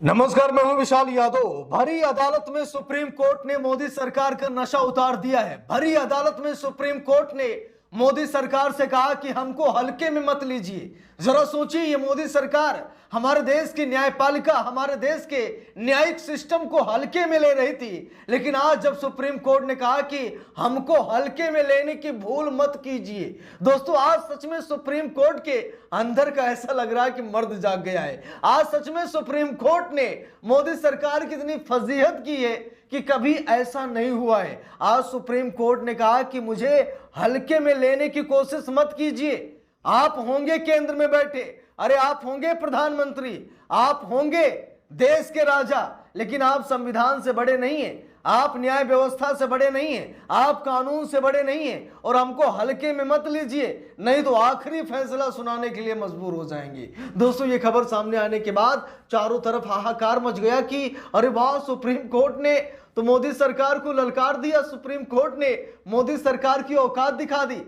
नमस्कार, मैं हूं विशाल यादव। भरी अदालत में सुप्रीम कोर्ट ने मोदी सरकार का नशा उतार दिया है। भरी अदालत में सुप्रीम कोर्ट ने मोदी सरकार से कहा कि हमको हल्के में मत लीजिए। जरा सोचिए, ये मोदी सरकार हमारे देश की न्यायपालिका, हमारे देश के न्यायिक सिस्टम को हल्के में ले रही थी, लेकिन आज जब सुप्रीम कोर्ट ने कहा कि हमको हल्के में लेने की भूल मत कीजिए। दोस्तों, आज सच में सुप्रीम कोर्ट के अंदर का ऐसा लग रहा है कि मर्द जाग गया है। आज सच में सुप्रीम कोर्ट ने मोदी सरकार की इतनी फजीहत की है कि कभी ऐसा नहीं हुआ है। आज सुप्रीम कोर्ट ने कहा कि मुझे हल्के में लेने की कोशिश मत कीजिए। आप होंगे केंद्र में बैठे, अरे आप होंगे प्रधानमंत्री, आप होंगे देश के राजा, लेकिन आप संविधान से बड़े नहीं हैं, आप न्याय व्यवस्था से बड़े नहीं हैं, आप कानून से बड़े नहीं हैं, और हमको हल्के में मत लीजिए, नहीं तो आखिरी फैसला सुनाने के लिए मजबूर हो जाएंगे। दोस्तों, ये खबर सामने आने के बाद चारों तरफ हाहाकार मच गया कि अरे वाह, सुप्रीम कोर्ट ने तो मोदी सरकार को ललकार दिया, सुप्रीम कोर्ट ने मोदी सरकार की औकात दिखा दी।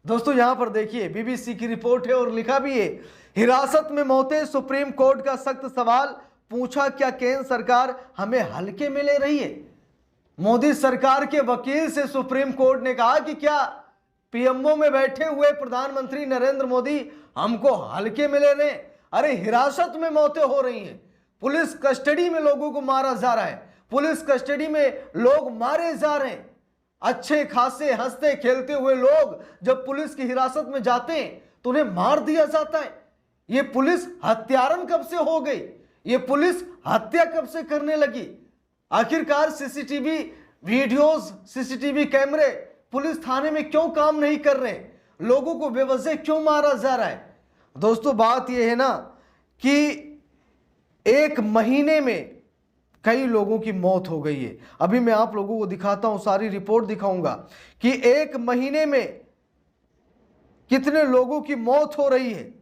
दोस्तों, यहां पर देखिए, बीबीसी की रिपोर्ट है और लिखा भी है, हिरासत में मौतें, सुप्रीम कोर्ट का सख्त सवाल, पूछा क्या केंद्र सरकार हमें हल्के में ले रही है। मोदी सरकार के वकील से सुप्रीम कोर्ट ने कहा कि क्या पीएमओ में बैठे हुए प्रधानमंत्री नरेंद्र मोदी हमको हल्के में ले रहे हैं। अरे हिरासत में मौतें हो रही हैं, पुलिस कस्टडी में लोगों को मारा जा रहा है, पुलिस कस्टडी में लोग मारे जा रहे हैं। अच्छे खासे हंसते खेलते हुए लोग जब पुलिस की हिरासत में जाते हैं तो उन्हें मार दिया जाता है। ये पुलिस हत्यारन कब से हो गई? ये पुलिस हत्या कब से करने लगी? आखिरकार सीसीटीवी वीडियोस, सीसीटीवी कैमरे पुलिस थाने में क्यों काम नहीं कर रहे? लोगों को बेवजह क्यों मारा जा रहा है? दोस्तों, बात यह है ना कि एक महीने में कई लोगों की मौत हो गई है। अभी मैं आप लोगों को दिखाता हूं, सारी रिपोर्ट दिखाऊंगा कि एक महीने में कितने लोगों की मौत हो रही है।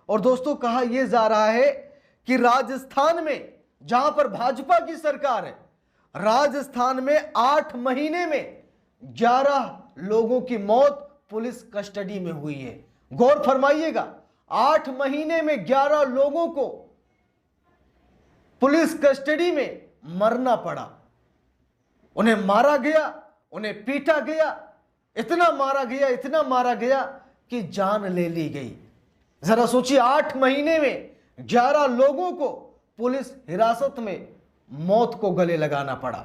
और दोस्तों, कहा यह जा रहा है कि राजस्थान में, जहां पर भाजपा की सरकार है, राजस्थान में 8 महीने में 11 लोगों की मौत पुलिस कस्टडी में हुई है। गौर फरमाइएगा, 8 महीने में 11 लोगों को पुलिस कस्टडी में मरना पड़ा। उन्हें मारा गया, उन्हें पीटा गया, इतना मारा गया, इतना मारा गया कि जान ले ली गई। जरा सोचिए, 8 महीने में 11 लोगों को पुलिस हिरासत में मौत को गले लगाना पड़ा।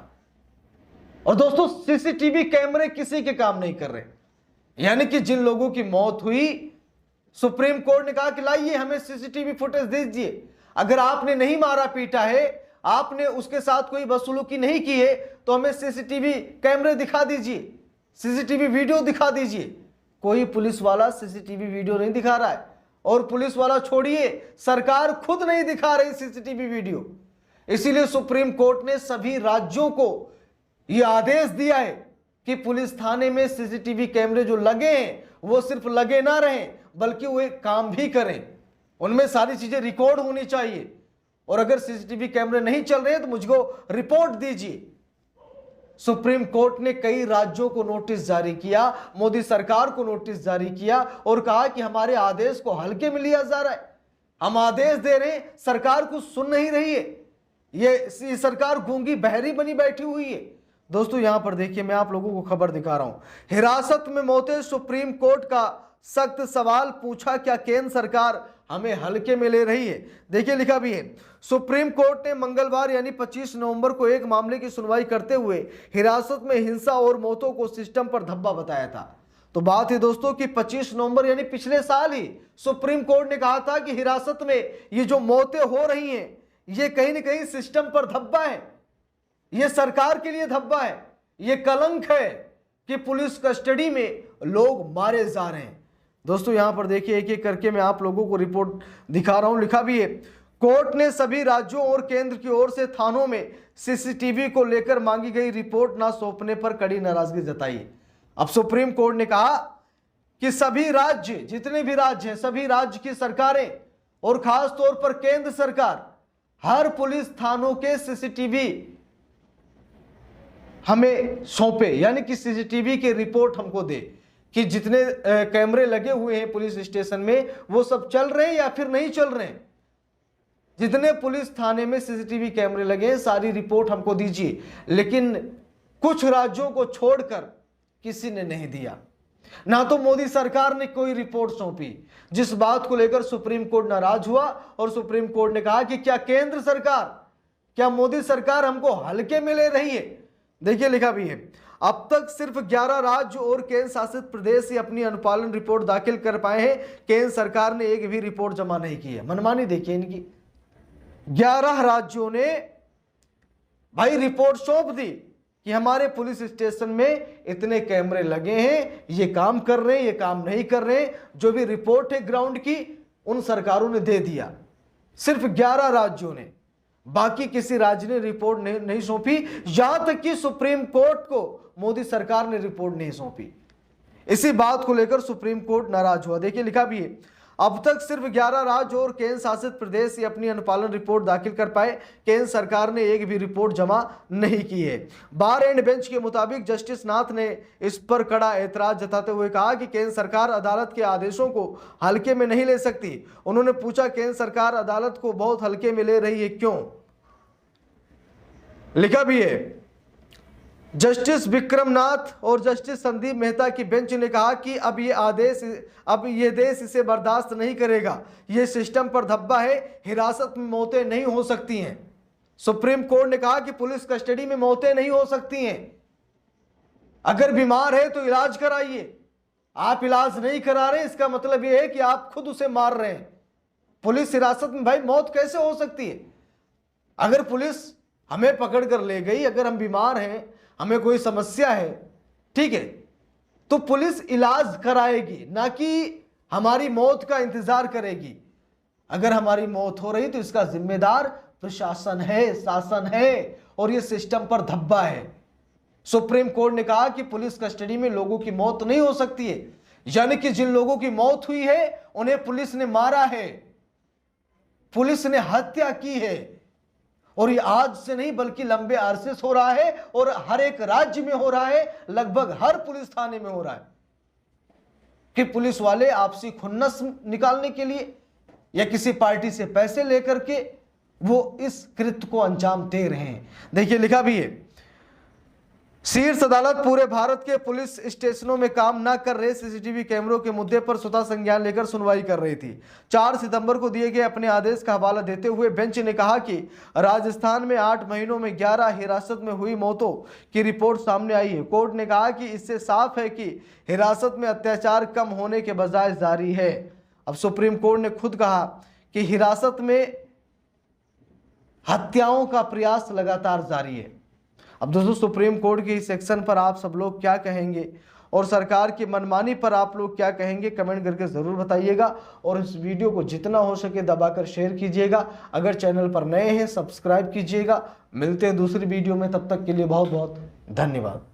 और दोस्तों, सीसीटीवी कैमरे किसी के काम नहीं कर रहे। यानी कि जिन लोगों की मौत हुई, सुप्रीम कोर्ट ने कहा कि लाइए हमें सीसीटीवी फुटेज दीजिए। अगर आपने नहीं मारा पीटा है, आपने उसके साथ कोई बदसलूकी नहीं की है, तो हमें सीसीटीवी कैमरे दिखा दीजिए, सीसीटीवी वीडियो दिखा दीजिए। कोई पुलिस वाला सीसीटीवी वीडियो नहीं दिखा रहा है, और पुलिस वाला छोड़िए, सरकार खुद नहीं दिखा रही सीसीटीवी वीडियो। इसीलिए सुप्रीम कोर्ट ने सभी राज्यों को यह आदेश दिया है कि पुलिस थाने में सीसीटीवी कैमरे जो लगे हैं वो सिर्फ लगे ना रहें, बल्कि वो एक काम भी करें। उनमें सारी चीजें रिकॉर्ड होनी चाहिए, और अगर सीसीटीवी कैमरे नहीं चल रहे हैं तो मुझको रिपोर्ट दीजिए। सुप्रीम कोर्ट ने कई राज्यों को नोटिस जारी किया, मोदी सरकार को नोटिस जारी किया और कहा कि हमारे आदेश को हल्के में लिया जा रहा है। हम आदेश दे रहे हैं, सरकार कुछ सुन नहीं रही है। ये सरकार गूंगी बहरी बनी बैठी हुई है। दोस्तों, यहां पर देखिए, मैं आप लोगों को खबर दिखा रहा हूं, हिरासत में मौतें, सुप्रीम कोर्ट का सख्त सवाल, पूछा क्या केंद्र सरकार हमें हल्के में ले रही है। देखिए, लिखा भी है, सुप्रीम कोर्ट ने मंगलवार यानी 25 नवंबर को एक मामले की सुनवाई करते हुए हिरासत में हिंसा और मौतों को सिस्टम पर धब्बा बताया था। तो बात है दोस्तों कि 25 नवंबर यानी पिछले साल ही सुप्रीम कोर्ट ने कहा था कि हिरासत में ये जो मौतें हो रही हैं, ये कहीं ना कहीं सिस्टम पर धब्बा है, ये सरकार के लिए धब्बा है, ये कलंक है कि पुलिस कस्टडी में लोग मारे जा रहे हैं। दोस्तों, यहां पर देखिए, एक एक करके मैं आप लोगों को रिपोर्ट दिखा रहा हूं। लिखा भी है, कोर्ट ने सभी राज्यों और केंद्र की ओर से थानों में सीसीटीवी को लेकर मांगी गई रिपोर्ट न सौंपने पर कड़ी नाराजगी जताई। अब सुप्रीम कोर्ट ने कहा कि सभी राज्य, जितने भी राज्य हैं, सभी राज्य की सरकारें और खास तौर पर केंद्र सरकार हर पुलिस थानों के सीसीटीवी हमें सौंपे, यानी कि सीसीटीवी की रिपोर्ट हमको दे कि जितने कैमरे लगे हुए हैं पुलिस स्टेशन में वो सब चल रहे हैं या फिर नहीं चल रहे हैं। जितने पुलिस थाने में सीसीटीवी कैमरे लगे हैं सारी रिपोर्ट हमको दीजिए, लेकिन कुछ राज्यों को छोड़कर किसी ने नहीं दिया। ना तो मोदी सरकार ने कोई रिपोर्ट सौंपी, जिस बात को लेकर सुप्रीम कोर्ट नाराज हुआ और सुप्रीम कोर्ट ने कहा कि क्या केंद्र सरकार, क्या मोदी सरकार हमको हल्के में ले रही है। देखिए लिखा भी है, अब तक सिर्फ 11 राज्य और केंद्र शासित प्रदेश ही अपनी अनुपालन रिपोर्ट दाखिल कर पाए हैं। केंद्र सरकार ने एक भी रिपोर्ट जमा नहीं की है। मनमानी देखिए इनकी, 11 राज्यों ने भाई रिपोर्ट सौंप दी कि हमारे पुलिस स्टेशन में इतने कैमरे लगे हैं, ये काम कर रहे हैं, ये काम नहीं कर रहे हैं। जो भी रिपोर्ट है ग्राउंड की उन सरकारों ने दे दिया, सिर्फ 11 राज्यों ने, बाकी किसी राज्य ने रिपोर्ट नहीं सौंपी। यहां तक कि सुप्रीम कोर्ट को मोदी सरकार ने रिपोर्ट नहीं सौंपी। इसी बात को लेकर सुप्रीम कोर्ट नाराज हुआ। देखिए लिखा भी है, अब तक सिर्फ 11 राज्य और केंद्र शासित प्रदेश ही अपनी अनुपालन रिपोर्ट दाखिल कर पाए। केंद्र सरकार ने एक भी रिपोर्ट जमा नहीं की है। बार एंड बेंच के मुताबिक जस्टिस नाथ ने इस पर कड़ा ऐतराज जताते हुए कहा कि केंद्र सरकार अदालत के आदेशों को हल्के में नहीं ले सकती। उन्होंने पूछा, केंद्र सरकार अदालत को बहुत हल्के में ले रही है, क्यों? लिखा भी है, जस्टिस विक्रमनाथ और जस्टिस संदीप मेहता की बेंच ने कहा कि अब ये देश इसे बर्दाश्त नहीं करेगा। ये सिस्टम पर धब्बा है, हिरासत में मौतें नहीं हो सकती हैं। सुप्रीम कोर्ट ने कहा कि पुलिस कस्टडी में मौतें नहीं हो सकती हैं। अगर बीमार है तो इलाज कराइए, आप इलाज नहीं करा रहे इसका मतलब यह है कि आप खुद उसे मार रहे हैं। पुलिस हिरासत में भाई मौत कैसे हो सकती है? अगर पुलिस हमें पकड़ कर ले गई, अगर हम बीमार हैं, हमें कोई समस्या है, ठीक है, तो पुलिस इलाज कराएगी, ना कि हमारी मौत का इंतजार करेगी। अगर हमारी मौत हो रही तो इसका जिम्मेदार प्रशासन है, शासन है, और ये सिस्टम पर धब्बा है। सुप्रीम कोर्ट ने कहा कि पुलिस कस्टडी में लोगों की मौत नहीं हो सकती है, यानी कि जिन लोगों की मौत हुई है उन्हें पुलिस ने मारा है, पुलिस ने हत्या की है। और ये आज से नहीं बल्कि लंबे अरसे से हो रहा है, और हर एक राज्य में हो रहा है, लगभग हर पुलिस थाने में हो रहा है कि पुलिस वाले आपसी खुन्नस निकालने के लिए या किसी पार्टी से पैसे लेकर के वो इस कृत्य को अंजाम दे रहे हैं। देखिए लिखा भी है, शीर्ष अदालत पूरे भारत के पुलिस स्टेशनों में काम न कर रहे सीसीटीवी कैमरों के मुद्दे पर स्वतः संज्ञान लेकर सुनवाई कर रही थी। 4 सितंबर को दिए गए अपने आदेश का हवाला देते हुए बेंच ने कहा कि राजस्थान में 8 महीनों में 11 हिरासत में हुई मौतों की रिपोर्ट सामने आई है। कोर्ट ने कहा कि इससे साफ है कि हिरासत में अत्याचार कम होने के बजाय जारी है। अब सुप्रीम कोर्ट ने खुद कहा कि हिरासत में हत्याओं का प्रयास लगातार जारी है। अब दोस्तों, सुप्रीम कोर्ट के इस सेक्शन पर आप सब लोग क्या कहेंगे और सरकार की मनमानी पर आप लोग क्या कहेंगे, कमेंट करके ज़रूर बताइएगा। और इस वीडियो को जितना हो सके दबाकर शेयर कीजिएगा। अगर चैनल पर नए हैं सब्सक्राइब कीजिएगा। मिलते हैं दूसरी वीडियो में, तब तक के लिए बहुत बहुत धन्यवाद।